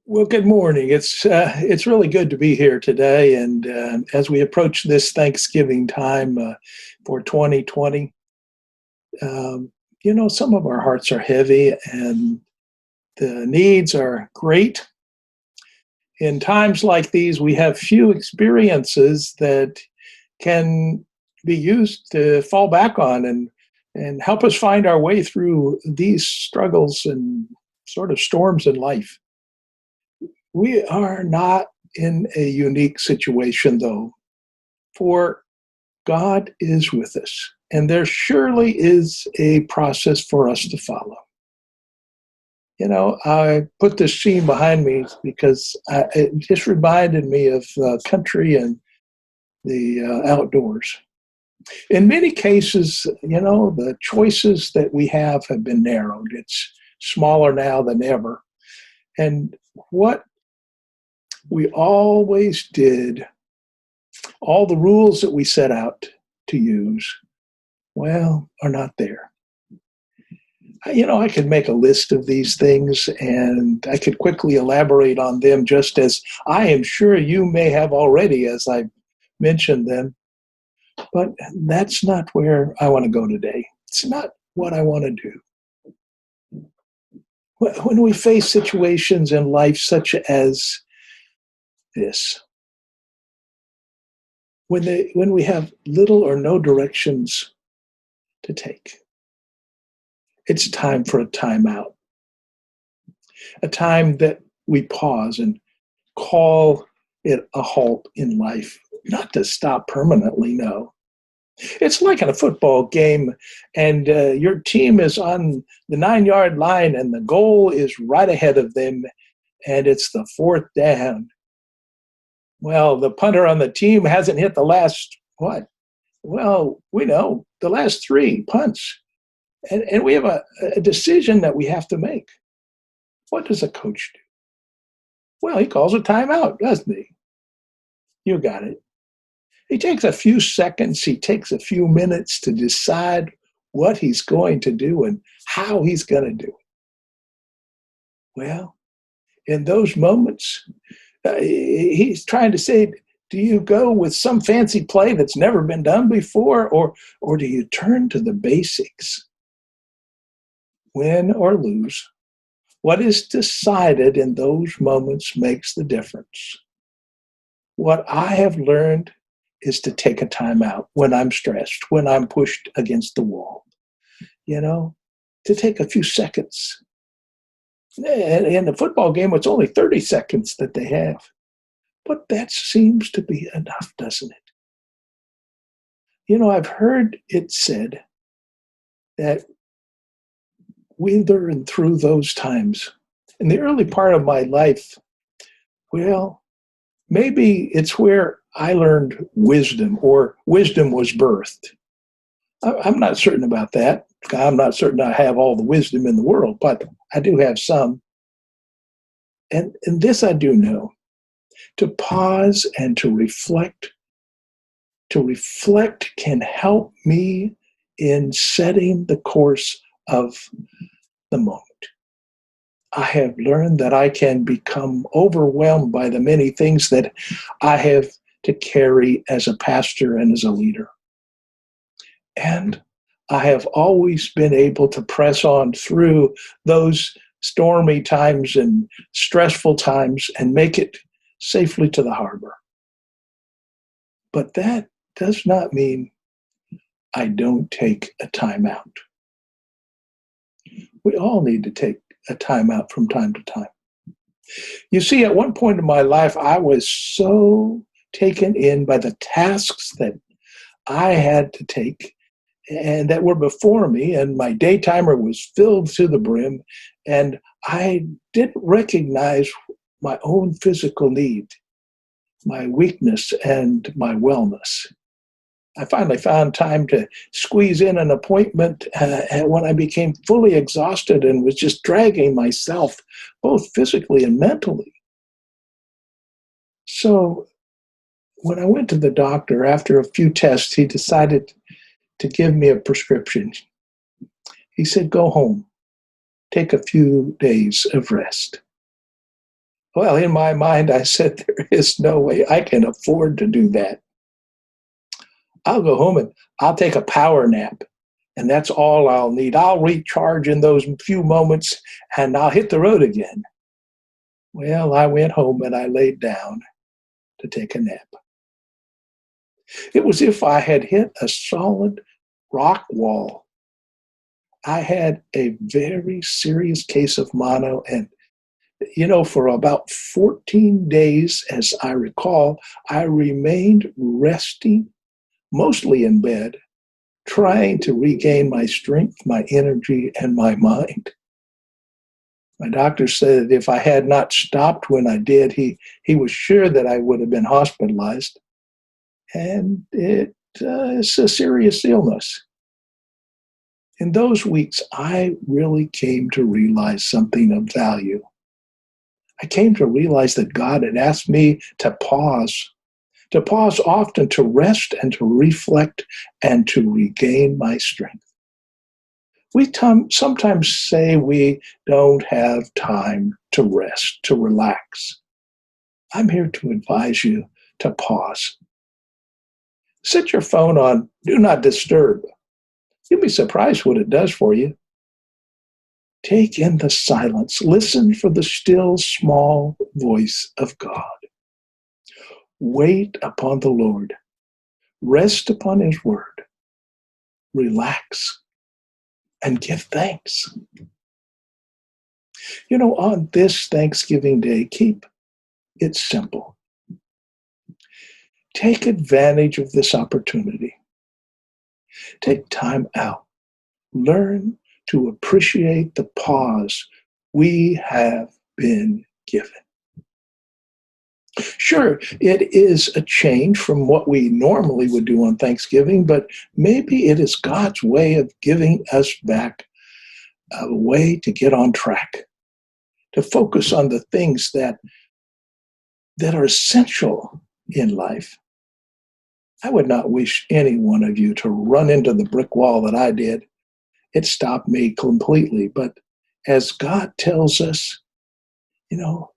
Well, good morning. It's really good to be here today, and as we approach this Thanksgiving time for 2020, some of our hearts are heavy, and the needs are great. In times like these, we have few experiences that can be used to fall back on and help us find our way through these struggles and sort of storms in life. We are not in a unique situation, though, for God is with us, and there surely is a process for us to follow. I put this scene behind me because it just reminded me of country and the outdoors. In many cases, the choices that we have been narrowed. It's smaller now than ever. And what we always did, all the rules that we set out to use, well, are not there. I could make a list of these things and I could quickly elaborate on them, just as I am sure you may have already as I mentioned them. But that's not where I want to go today. It's not what I want to do. When we face situations in life such as this, when we have little or no directions to take, it's time for a timeout, a time that we pause and call it a halt in life, not to stop permanently, no. It's like in a football game, and your team is on the 9-yard line, and the goal is right ahead of them, and it's the fourth down. Well, the punter on the team hasn't hit the last, what? Well, we know the last three punts. And we have a decision that we have to make. What does a coach do? Well, he calls a timeout, doesn't he? You got it. He takes a few seconds, he takes a few minutes to decide what he's going to do and how he's going to do it. Well, in those moments, he's trying to say, do you go with some fancy play that's never been done before, or do you turn to the basics? Win or lose, what is decided in those moments makes the difference. What I have learned is to take a time out when I'm stressed, when I'm pushed against the wall, to take a few seconds. In the football game, it's only 30 seconds that they have. But that seems to be enough, doesn't it? I've heard it said that we learn through those times. In the early part of my life, well, maybe it's where I learned wisdom, or wisdom was birthed. I'm not certain about that. I'm not certain I have all the wisdom in the world, but I do have some. And this I do know. To pause and to reflect can help me in setting the course of the moment. I have learned that I can become overwhelmed by the many things that I have to carry as a pastor and as a leader. And I have always been able to press on through those stormy times and stressful times and make it safely to the harbor. But that does not mean I don't take a time out. We all need to take a time out from time to time. You see, at one point in my life, I was so taken in by the tasks that I had to take and that were before me, and my day timer was filled to the brim, and I didn't recognize my own physical need, my weakness, and my wellness. I finally found time to squeeze in an appointment when I became fully exhausted and was just dragging myself, both physically and mentally. So when I went to the doctor, after a few tests, he decided to give me a prescription. He said, go home, take a few days of rest. Well, in my mind, I said, there is no way I can afford to do that. I'll go home and I'll take a power nap, and that's all I'll need. I'll recharge in those few moments, and I'll hit the road again. Well, I went home and I laid down to take a nap. It was as if I had hit a solid rock wall. I had a very serious case of mono, and for about 14 days, as I recall, I remained resting, mostly in bed, trying to regain my strength, my energy, and my mind. My doctor said that if I had not stopped when I did, he was sure that I would have been hospitalized. And it's a serious illness. In those weeks, I really came to realize something of value. I came to realize that God had asked me to pause often, to rest and to reflect and to regain my strength. We sometimes say we don't have time to rest, to relax. I'm here to advise you to pause. Set your phone on Do Not Disturb. You'll be surprised what it does for you. Take in the silence. Listen for the still, small voice of God. Wait upon the Lord. Rest upon His word. Relax and give thanks. On this Thanksgiving Day, keep it simple. Take advantage of this opportunity. Take time out. Learn to appreciate the pause we have been given. Sure, it is a change from what we normally would do on Thanksgiving, but maybe it is God's way of giving us back a way to get on track, to focus on the things that are essential in life. I would not wish any one of you to run into the brick wall that I did. It stopped me completely. But as God tells us,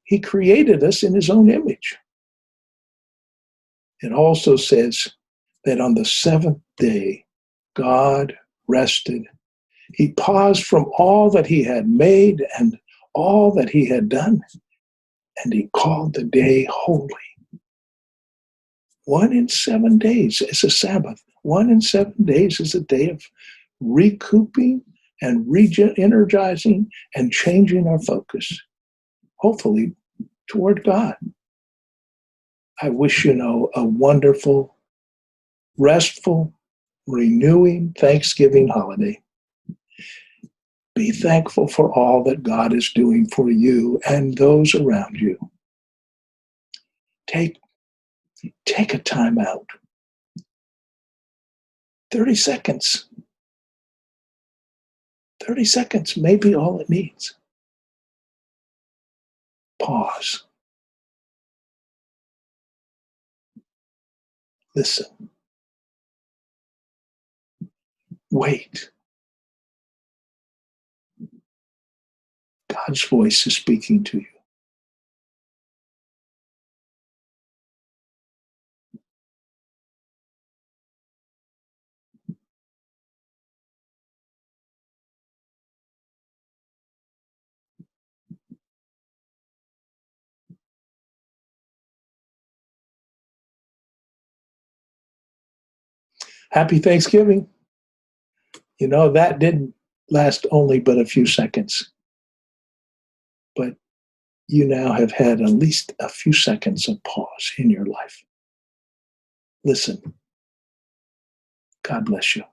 He created us in His own image. It also says that on the seventh day, God rested. He paused from all that He had made and all that He had done, and He called the day holy. 1 in 7 days is a Sabbath. 1 in 7 days is a day of recouping and re-energizing and changing our focus, hopefully toward God. I wish a wonderful, restful, renewing Thanksgiving holiday. Be thankful for all that God is doing for you and those around you. Take a time out. 30 seconds. 30 seconds may be all it needs. Pause. Listen. Wait. God's voice is speaking to you. Happy Thanksgiving. That didn't last only but a few seconds. But you now have had at least a few seconds of pause in your life. Listen. God bless you.